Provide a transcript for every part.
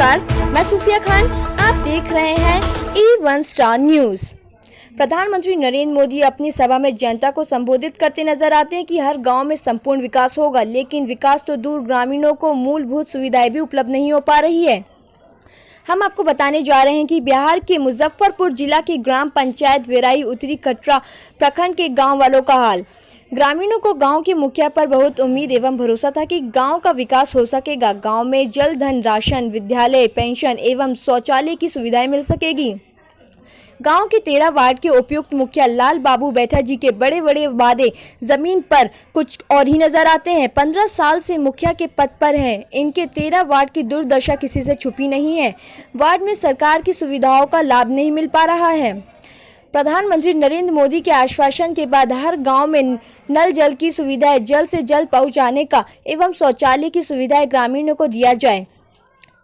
नमस्कार, मैं सूफिया खान। आप देख रहे हैं E1 स्टार न्यूज। प्रधानमंत्री नरेंद्र मोदी अपनी सभा में जनता को संबोधित करते नजर आते हैं कि हर गांव में संपूर्ण विकास होगा, लेकिन विकास तो दूर, ग्रामीणों को मूलभूत सुविधाएं भी उपलब्ध नहीं हो पा रही है। हम आपको बताने जा रहे हैं कि बिहार के मुजफ्फरपुर जिला के ग्राम पंचायत वेराई उत्तरी कटरा प्रखंड के गांव वालों का हाल। ग्रामीणों को गांव के मुखिया पर बहुत उम्मीद एवं भरोसा था कि गांव का विकास हो सकेगा। गांव में जल, धन, राशन, विद्यालय, पेंशन एवं शौचालय की सुविधाएं मिल सकेगी। गांव के 13 वार्ड के उपयुक्त मुखिया लाल बाबू बैठा जी के बड़े बड़े वादे जमीन पर कुछ और ही नजर आते हैं। 15 साल से मुखिया के पद पर हैं। इनके 13 वार्ड की दुर्दशा किसी से छुपी नहीं है। वार्ड में सरकार की सुविधाओं का लाभ नहीं मिल पा रहा है। प्रधानमंत्री नरेंद्र मोदी के आश्वासन के बाद हर गांव में नल जल की सुविधाएं जल्द से जल्द पहुंचाने का एवं शौचालय की सुविधाएं ग्रामीणों को दिया जाए,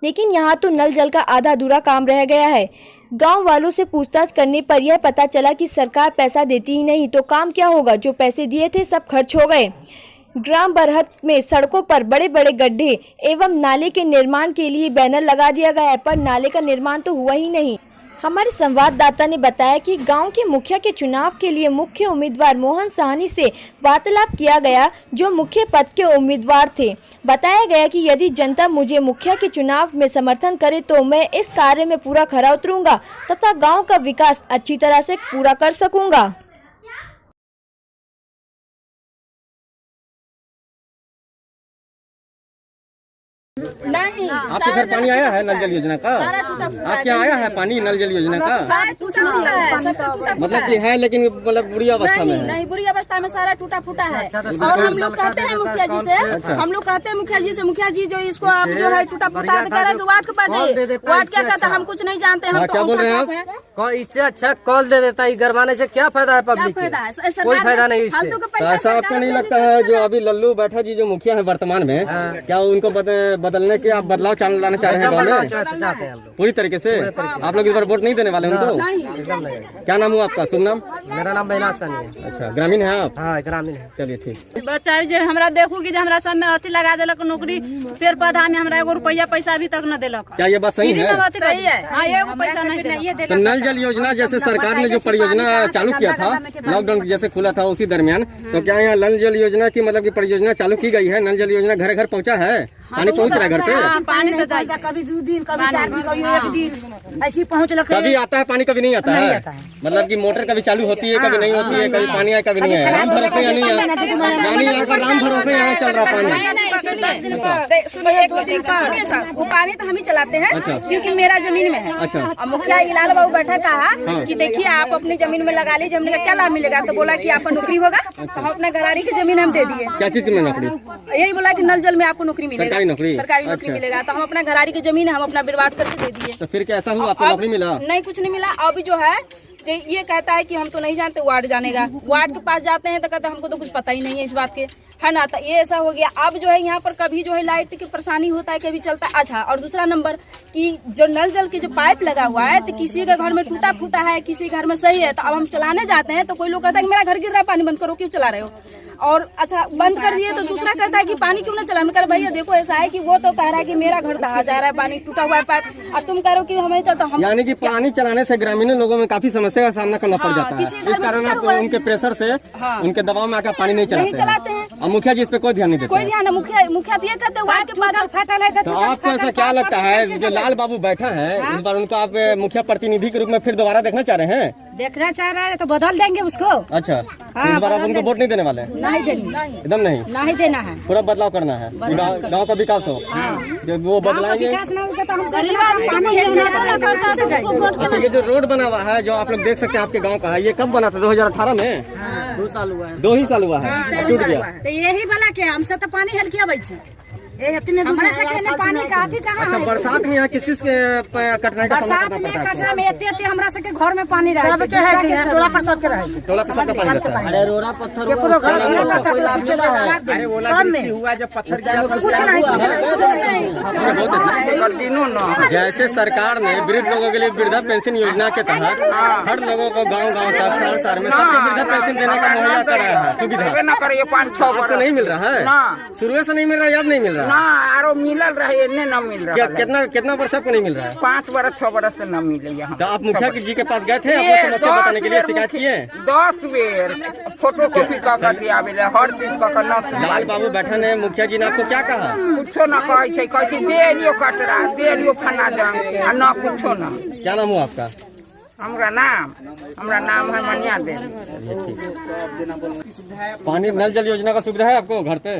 लेकिन यहां तो नल जल का आधा अधूरा काम रह गया है। गांव वालों से पूछताछ करने पर यह पता चला कि सरकार पैसा देती ही नहीं, तो काम क्या होगा। जो पैसे दिए थे सब खर्च हो गए। ग्राम बरहत में सड़कों पर बड़े बड़े गड्ढे एवं नाले के निर्माण के लिए बैनर लगा दिया गया है, पर नाले का निर्माण तो हुआ ही नहीं। हमारे संवाददाता ने बताया कि गांव के मुखिया के चुनाव के लिए मुख्य उम्मीदवार मोहन साहनी से वार्तालाप किया गया, जो मुख्य पद के उम्मीदवार थे। बताया गया कि यदि जनता मुझे मुखिया के चुनाव में समर्थन करे तो मैं इस कार्य में पूरा खरा उतरूंगा तथा गांव का विकास अच्छी तरह से पूरा कर सकूंगा। नहीं, आपके घर पानी आया है नल जल योजना का? आपके आया है पानी नल जल योजना का? मतलब कि है, लेकिन मतलब बुरी अवस्था में है। नहीं, बुरी अवस्था में सारा टूटा फूटा है। और हम लोग कहते हैं मुखिया जी से, हम लोग कहते हैं मुखिया जी जो इसको आप जो है टूटा फूटा वार्ड के पास जाइए। वार्ड क्या कहता है हम कुछ नहीं जानते। हम क्या बोल रहे हैं आप? इससे अच्छा कॉल दे देता है, गरमाने से क्या फायदा है पब्लिक को? कोई फायदा नहीं इससे। ऐसा आपको नहीं लगता है जो अभी लल्लू बैठा जी जो मुखिया है वर्तमान में, क्या उनको बदलने के आप बदलाव लाना चाह रहे हैं गाँव में पूरी तरीके से? आप लोग इस बार वोट नहीं देने वाले उनको? क्या नाम हुआ आपका? शुभ नाम? मेरा नाम बैनाथ सानी है। अच्छा, ग्रामीण है आप? हाँ, ग्रामीण है। चलिए ठीक। बच्चा जो हमरा देखू कि हमरा सब में अथी लगा देलक नौकरी, पेड़ पौधा में हमरा 1 रुपया पैसा अभी तक न देलक। क्या ये बात सही है? सही है। हाँ, 1 पैसा नहीं देलक। तो नल जल योजना जैसे सरकार ने जो परियोजना चालू किया था, लॉकडाउन जैसे खुला था उसी दरमियान, तो क्या यहाँ नल जल योजना की मतलब की परियोजना चालू की गई है? नल जल योजना घर घर पहुँचा है? पानी पहुँच रहा है घर पे? पानी तो कभी 2 दिन, कभी 4 दिन, कभी 1 दिन ऐसी पहुँच लग। कभी आता है पानी, कभी नहीं आता है। मतलब कि मोटर कभी चालू होती है, कभी नहीं होती है, कभी पानी आए कभी नहीं है। राम भरोसे या नहीं है पानी यहाँ का, राम भरोसे यहाँ चल रहा पानी। वो पानी तो हम ही चलाते हैं। अच्छा। क्योंकि मेरा जमीन में है। अच्छा। और मुखिया लाल बाबू बैठा कहा कि देखिए आप अपनी जमीन में लगा लीजिए। हमने कहा क्या लाभ मिलेगा? तो बोला कि आपको नौकरी होगा। हम अपने घरारी की जमीन हम दे दिए। क्या चीज की नौकरी? यही बोला कि नल जल में आपको नौकरी मिलेगा, सरकारी नौकरी मिलेगा। तो हम अपना घरारी की जमीन है हम अपना बर्बाद करके दे दिए। तो फिर क्या ऐसा हुआ, आपको नौकरी मिला? नहीं, कुछ नहीं मिला। अब जो है ये कहता है कि हम तो नहीं जानते, वार्ड जानेगा। वार्ड के पास जाते हैं तो कहता है हमको तो कुछ पता ही नहीं है इस बात के, है ना। तो ये ऐसा हो गया। अब जो है यहाँ पर कभी जो है लाइट की परेशानी होता है, कभी चलता है। अच्छा, और दूसरा नंबर कि जो नल जल की जो पाइप लगा हुआ है, तो किसी के घर में टूटा फूटा है, किसी घर में सही है। तो अब हम चलाने जाते हैं तो कोई लोग कहता है कि मेरा घर गिर रहा है, पानी बंद करो, क्यों चला रहे हो? और अच्छा बंद कर दिए तो दूसरा कहता है कि पानी क्यों ना चलाना कर। भैया देखो ऐसा है कि वो तो कह रहा है कि मेरा घर दहा जा रहा है, पानी टूटा हुआ है पाइप, और तुम कह रहे हो कि हमें चलता हम। यानी कि पानी चलाने से ग्रामीण लोगों में काफी समस्या का सामना करना पड़ जाता है। इस कारण आप उनके प्रेशर से, उनके दबाव में आकर पानी नहीं चलाते हैं। और मुखिया जी इस पे कोई ध्यान नहीं देते। कोई ध्यान नहीं। मुखिया तो ये कहते हैं। तो आपको ऐसा क्या लगता है जो लाल बाबू बैठा है, इस बार उनको आप मुखिया प्रतिनिधि के रूप में फिर दोबारा देखना चाह रहे हैं? देखना चाह रहा है तो बदल देंगे उसको। अच्छा, इस बार आप उनको वोट नहीं देने वाले? नहीं देनी, एकदम नहीं देना है। पूरा बदलाव करना है, गांव का विकास हो। जब वो बदलाएंगे। अच्छा, ये जो रोड बना हुआ है जो आप लोग देख सकते हैं आपके गांव का है, ये कब बना था? 2018 में? 2 साल हुआ है। 2 ही साल हुआ है, टूट गया। तो यही वाला के हमसे तो पानी हल्की आवे छे। हमारे से पानी का आती कहाँ अच्छा, है? बरसात में यहाँ किस किस के कठिनाई का सामना करना पड़ता है? कचरा में एते हमरा से के घर में पानी रहे छै। टोला पर सब के रहे। टोला पे सबका पानी रहता है। अरे रोड़ा पत्थर पूरा घर कोई लाभ चला है। सब में हुआ जब पत्थर कुछ नहीं। जैसे सरकार ने वृद्ध लोगों के लिए वृद्धा पेंशन योजना के तहत हर लोगों को गांव-गांव तक शहर में सबको वृद्धा पेंशन देने का मुहैया कराया है सुविधा। ना करे 5-6 आपको नहीं मिल रहा है? शुरू से नहीं मिल रहा है, अब नहीं मिल रहा है? ना आरो मिलल रहे इन्ने न मिल रहा है। कितना वर्ष आपको नहीं मिल रहा है? 5 बरस 6 बरस से न मिले यहाँ। तो आप मुखिया जी के पास गए थे अपनी समस्या बताने के लिए, शिकायत किए? 10 बेर फोटो कॉपी कर दिया हर चीज का। लाल बाबू बैठन है, मुखिया जी ने आपको क्या कहा? कुछो न कहे दे लियो कटरा, दे लियो फना जंग, न कुछो न। क्या नाम हुआ आपका? हमरा नाम है मनिया दे। पानी नल जल योजना का सुविधा है आपको घर पे?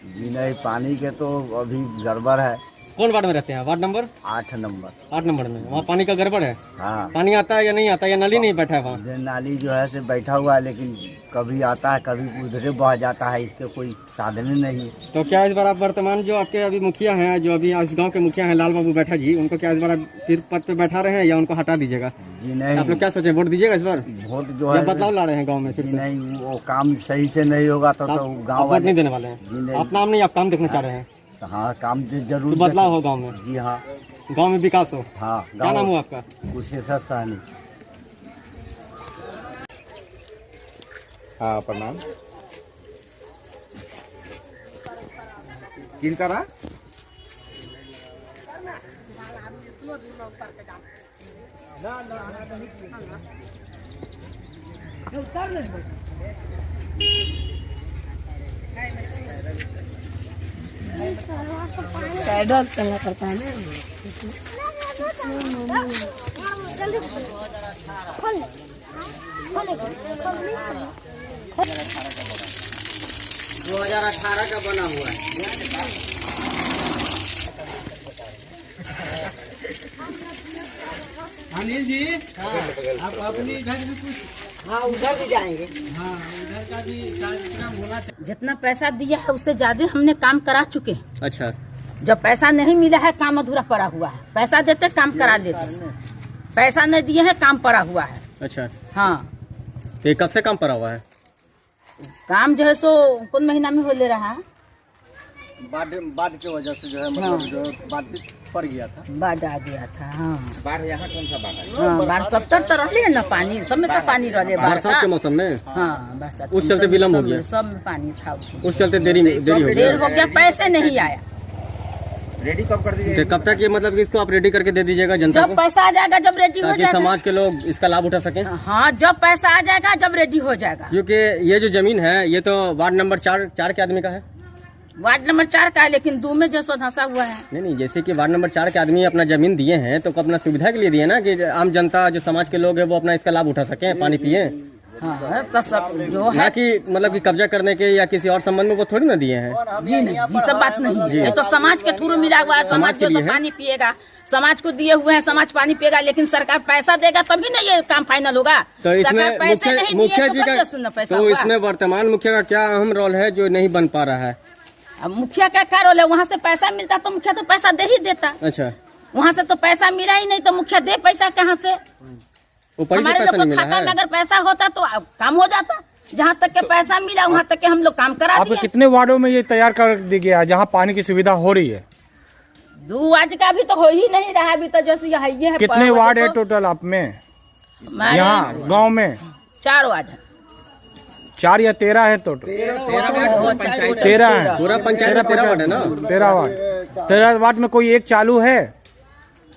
जी नहीं, पानी के तो अभी गड़बड़ है। कौन वार्ड में रहते हैं? Ward number 8 number. 8 नंबर में वहाँ पानी का गड़बड़ है? हाँ, पानी आता है या नहीं आता, या नाली नहीं बैठा है वहाँ? नाली जो है से बैठा हुआ है, लेकिन कभी आता है कभी उधरे बह जाता है, इसके कोई साधन नहीं। तो क्या इस बार आप वर्तमान जो आपके अभी मुखिया हैं, जो अभी इस गांव के मुखिया हैं लाल बाबू बैठा जी, उनको क्या इस बार आप फिर पद पे बैठा रहे हैं या उनको हटा दीजिएगा? जी नहीं। आप लोग क्या सोचे, वोट दीजिएगा इस बार? वोट जो है बदलाव ला रहे हैं गाँव में फिर से? नहीं, वो काम सही से नहीं होगा तो गाँव वोट नहीं देने वाले हैं? आप नाम नहीं, आप काम देखना चाह रहे हैं? हाँ, काम जरूर बदलाव हो गाँव में। जी हाँ, गाँव में विकास हो। हाँ। क्या नाम हुआ आपका? कुशेश्वर साहनी। हाँ, प्रणाम। किन करा? पैदल चलना पड़ता है ना। 2018 का बना हुआ है। अनिल जी, आप अपनी घर भी कुछ? हाँ, उधर भी जाएंगे। हाँ, उधर का भी कार्यक्रम होना चाहिए। जितना पैसा दिया है उससे ज्यादा हमने काम करा चुके हैं। अच्छा, जब पैसा नहीं मिला है काम अधूरा पड़ा हुआ है। पैसा देते काम करा लेते, पैसा नहीं दिए हैं काम पड़ा हुआ है। अच्छा। हाँ, तो ये कब से काम पड़ा हुआ है? काम जो है सो कौन महीना में हो ले रहा है? बाढ़ की वजह से जो है, मतलब जो बाढ़ पड़ गया था। बाढ़ आ गया था। हाँ, बाढ़ यहाँ कौन सा बाढ़ है? हाँ, बाढ़ सब तो रहे है ना, पानी सब में तो पानी रहे। बरसात के मौसम में? हाँ, बरसात उस चलते विलम्ब हो गया। सब में पानी था, उस चलते देरी हो गया, पैसे नहीं आया। रेडी कब कर दीजिए? तो कब तक ये मतलब कि इसको आप रेडी करके दे दीजिएगा जनता जब को? पैसा आ जाएगा, जब रेडी हो ताकि जाएगा, समाज के लोग इसका लाभ उठा सकें। हाँ, जब पैसा आ जाएगा, जब रेडी हो जाएगा। क्योंकि ये जो जमीन है ये तो वार्ड नंबर 4 के आदमी का है। वार्ड नंबर 4 का है, लेकिन 2 में जैसा धंसा हुआ है। नहीं, जैसे कि वार्ड नंबर 4 के आदमी अपना जमीन दिए हैं तो अपना सुविधा के लिए दिए ना, कि आम जनता जो समाज के लोग हैं वो अपना इसका लाभ उठा सकें, पानी पिए। हाँ, तो सब जो ना है कि मतलब कि कब्जा करने के या किसी और संबंध में वो थोड़ी ना दिए हैं। जी नहीं, ये सब बात नहीं है। ये तो समाज के थ्रू मिला हुआ है। समाज के जो लिए तो है। पानी पिएगा, समाज को दिए हुए हैं, समाज पानी पिएगा, लेकिन सरकार पैसा देगा तभी ना ये काम फाइनल होगा। तो इसमें सरकार पैसे नहीं दिए मुखिया तो जी कब का, से ना पैसा तो होगा? इसमें वर्तमान मुखिया का क्या अहम रोल है जो नहीं बन पा रहा है? अब मुखिया का क्या रोल है? वहाँ से पैसा मिलता तो मुखिया तो पैसा दे ही देता। अच्छा, वहाँ से तो पैसा मिला ही नहीं, तो मुखिया दे पैसा कहाँ से? ऊपर से हमारे पैसा लोग नहीं को मिला खाता है। में अगर पैसा होता तो अब काम हो जाता। जहाँ तक के पैसा मिला वहाँ तक के हम लोग काम करा आपके दिए। कितने वार्डों में ये तैयार कर दी गया जहाँ पानी की सुविधा हो रही है? 2 वार्ड का भी तो हो ही नहीं रहा अभी तो, जैसे यहाँ ये है। कितने वार्ड है टोटल आप में यहाँ गांव में? 4 वार्ड है। 4 या 13 है टोटल? 13 है। पूरा पंचायत में 13 वार्ड है ना? 13 वार्ड। 13 वार्ड में कोई एक चालू है?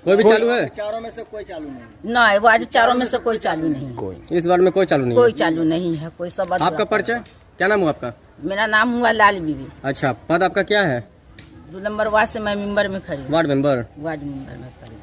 कोई भी चालू है? चारों में से कोई चालू नहीं। नहीं, वार्ड 4 में से कोई चालू नहीं है। इस वार्ड में कोई चालू नहीं कोई है? चालू नहीं है, कोई सब अधूरा। आपका परिचय क्या नाम हुआ आपका? मेरा नाम हुआ लाल बीबी। अच्छा, पद आपका क्या है? 2 नंबर वार्ड से मैं मेंबर में खड़ी हूँ। Ward member. वार्ड मेंबर में खड़ी हूँ।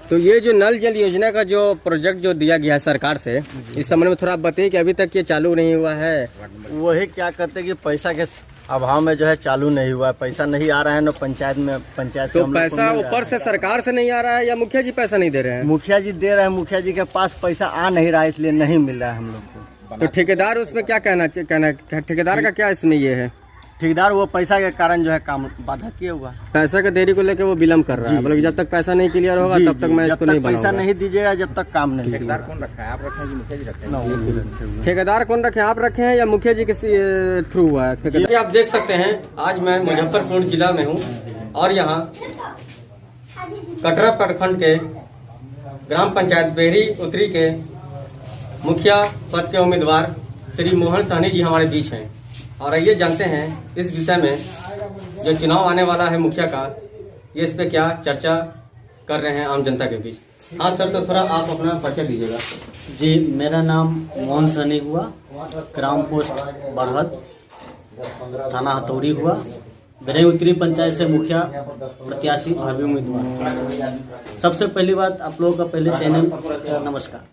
तो ये जो नल जल योजना का जो प्रोजेक्ट जो दिया गया है सरकार से, इस संबंध में थोड़ा आप बताइए कि अभी तक ये चालू नहीं हुआ है। वही क्या कहते कि पैसा के अभाव में जो है चालू नहीं हुआ है। पैसा नहीं आ रहा है ना पंचायत में, पंचायत से तो हम लोग को पैसा मिल रहा ऊपर से सरकार से नहीं आ रहा है या मुखिया जी पैसा नहीं दे रहे है। हैं? मुखिया जी दे रहे हैं, मुखिया जी के पास पैसा आ नहीं रहा है, इसलिए नहीं मिल रहा है हम लोग को। तो ठेकेदार उसमें क्या कहना ठेकेदार का क्या इसमें ये है? ठेकेदार वो पैसा के कारण जो है काम बाधा किया हुआ है। पैसा का देरी को लेकर वो विलम्ब कर रहा है, मतलब जब तक पैसा नहीं क्लियर होगा तब तक मैं इसको नहीं पैसा बनाऊंगा। नहीं दीजिएगा जब तक काम नहीं होगा। ठेकेदार कौन रखा है? आप रखे हैं कि मुखिया जी रखे हैं? ठेकेदार कौन रखे, आप रखे हैं या मुखिया जी के थ्रू हुआ है ठेकेदार? आप देख सकते हैं आज मैं मुजफ्फरपुर जिला में हूँ और यहाँ कटरा प्रखंड के ग्राम पंचायत बेहरी उत्तरी के मुखिया पद के उम्मीदवार श्री मोहन सहनी जी हमारे बीच हैं। और आइए जानते हैं इस विषय में जो चुनाव आने वाला है मुखिया का, ये इस पे क्या चर्चा कर रहे हैं आम जनता के बीच। हाँ सर, तो थोड़ा आप अपना परिचय दीजिएगा। जी, मेरा नाम मोहन सैनी हुआ, ग्राम पोस्ट बरहद, थाना हथौड़ी हुआ, बेरई उत्तरी पंचायत से मुखिया प्रत्याशी भावी उम्मीदवार। सबसे पहली बात, आप लोगों का पहले चैनल का नमस्कार।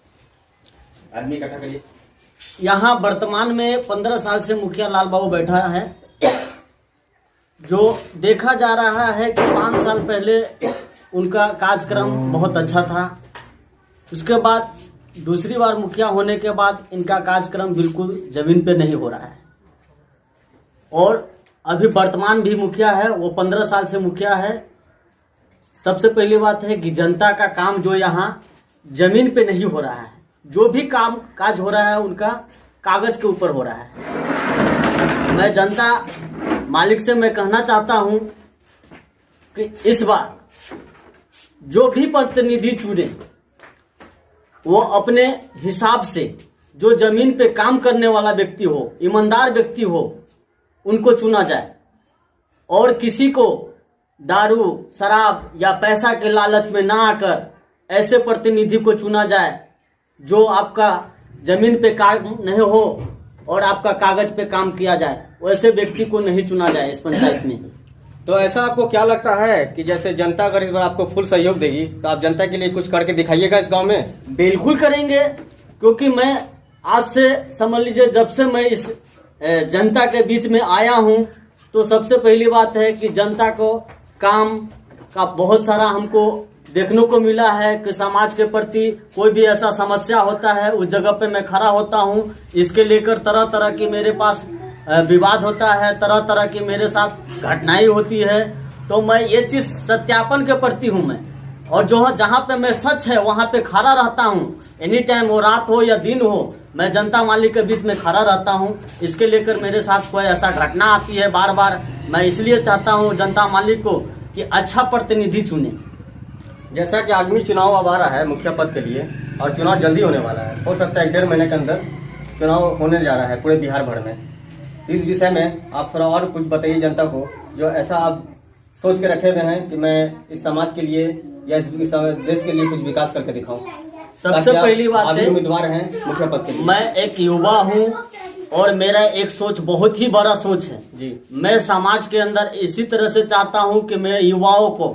आदमी इकट्ठा करिए। यहाँ वर्तमान में 15 साल से मुखिया लाल बाबू बैठा है। जो देखा जा रहा है कि 5 साल पहले उनका कार्यक्रम बहुत अच्छा था, उसके बाद दूसरी बार मुखिया होने के बाद इनका कार्यक्रम बिल्कुल जमीन पे नहीं हो रहा है। और अभी वर्तमान भी मुखिया है, वो 15 साल से मुखिया है। सबसे पहली बात है कि जनता का काम जो यहाँ जमीन पे नहीं हो रहा है, जो भी काम काज हो रहा है उनका कागज के ऊपर हो रहा है। मैं जनता मालिक से मैं कहना चाहता हूँ कि इस बार जो भी प्रतिनिधि चुने वो अपने हिसाब से जो जमीन पे काम करने वाला व्यक्ति हो, ईमानदार व्यक्ति हो, उनको चुना जाए। और किसी को दारू शराब या पैसा के लालच में ना आकर ऐसे प्रतिनिधि को चुना जाए जो आपका जमीन पे काम नहीं हो और आपका कागज पे काम किया जाए। वैसे व्यक्ति को नहीं चुना जाए इस पंचायत में। तो ऐसा आपको क्या लगता है कि जैसे जनता अगर इस बार आपको फुल सहयोग देगी तो आप जनता के लिए कुछ करके दिखाइएगा इस गांव में? बिल्कुल करेंगे, क्योंकि मैं आज से समझ लीजिए जब से मैं इस जनता के बीच में आया हूं, तो सबसे पहली बात है कि जनता को काम का बहुत सारा हमको देखने को मिला है कि समाज के प्रति कोई भी ऐसा समस्या होता है उस जगह पे मैं खड़ा होता हूं। इसके लेकर तरह तरह की मेरे पास विवाद होता है, तरह तरह की मेरे साथ घटनाएं होती है। तो मैं ये चीज सत्यापन के प्रति हूं मैं, और जो जहाँ पे मैं सच है वहाँ पे खड़ा रहता हूँ। एनी टाइम, वो रात हो या दिन हो, मैं जनता मालिक के बीच में खड़ा रहता हूँ। इसके लेकर मेरे साथ कोई ऐसा घटना आती है बार बार, मैं इसलिए चाहता हूँ जनता मालिक को कि अच्छा प्रतिनिधि चुने। जैसा कि आगामी चुनाव अब आ रहा है मुखिया पद के लिए, और चुनाव जल्दी होने वाला है, हो सकता है 1.5 महीने के अंदर चुनाव होने जा रहा है पूरे बिहार भर में। इस विषय में आप थोड़ा और कुछ बताइए जनता को, जो ऐसा आप सोच के रखे हुए हैं कि मैं इस समाज के लिए या इस देश के लिए कुछ विकास करके दिखाऊं। सबसे पहली बात है, उम्मीदवार हैं मुखिया पद के लिए। मैं एक युवा हूँ और मेरा एक सोच बहुत ही बड़ा सोच है जी। मैं समाज के अंदर इसी तरह से चाहता हूँ कि मैं युवाओं को,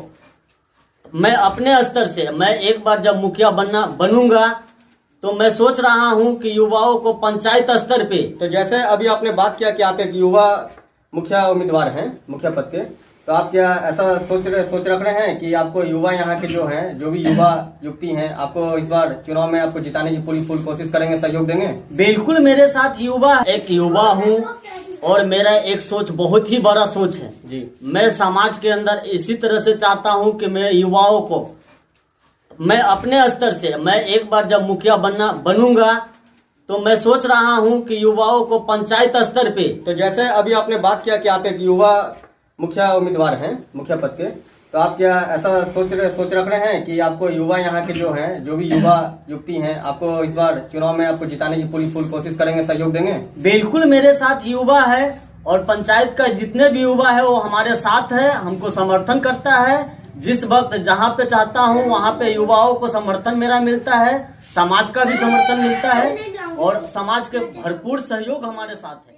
मैं अपने स्तर से, मैं एक बार जब मुखिया बनूंगा तो मैं सोच रहा हूं कि युवाओं को पंचायत स्तर पे, तो जैसे अभी आपने बात किया कि आप एक युवा मुखिया उम्मीदवार हैं मुखिया पद के, तो आप क्या ऐसा सोच रख रहे हैं कि आपको युवा यहाँ के जो हैं, जो भी युवा युवती हैं, आपको इस बार चुनाव में आपको जिताने की पूरी फुल कोशिश करेंगे, सहयोग देंगे? बिल्कुल, मेरे साथ युवा, एक युवा हूँ और मेरा एक सोच बहुत ही बड़ा सोच है जी। मैं समाज के अंदर इसी तरह से चाहता हूं कि मैं युवाओं को, मैं अपने स्तर से, मैं एक बार जब मुखिया बनूंगा तो मैं सोच रहा हूं कि युवाओं को पंचायत स्तर पे, तो जैसे अभी आपने बात किया कि आप एक युवा मुखिया उम्मीदवार हैं मुखिया पद के, तो आप क्या ऐसा सोच रख रहे हैं कि आपको युवा यहाँ के जो हैं, जो भी युवा युवती हैं, आपको इस बार चुनाव में आपको जिताने की पूरी फुल कोशिश करेंगे, सहयोग देंगे? बिल्कुल, मेरे साथ युवा है और पंचायत का जितने भी युवा है वो हमारे साथ है, हमको समर्थन करता है। जिस वक्त जहाँ पे चाहता हूँ वहाँ पे युवाओं को समर्थन मेरा मिलता है, समाज का भी समर्थन मिलता है और समाज के भरपूर सहयोग हमारे साथ है।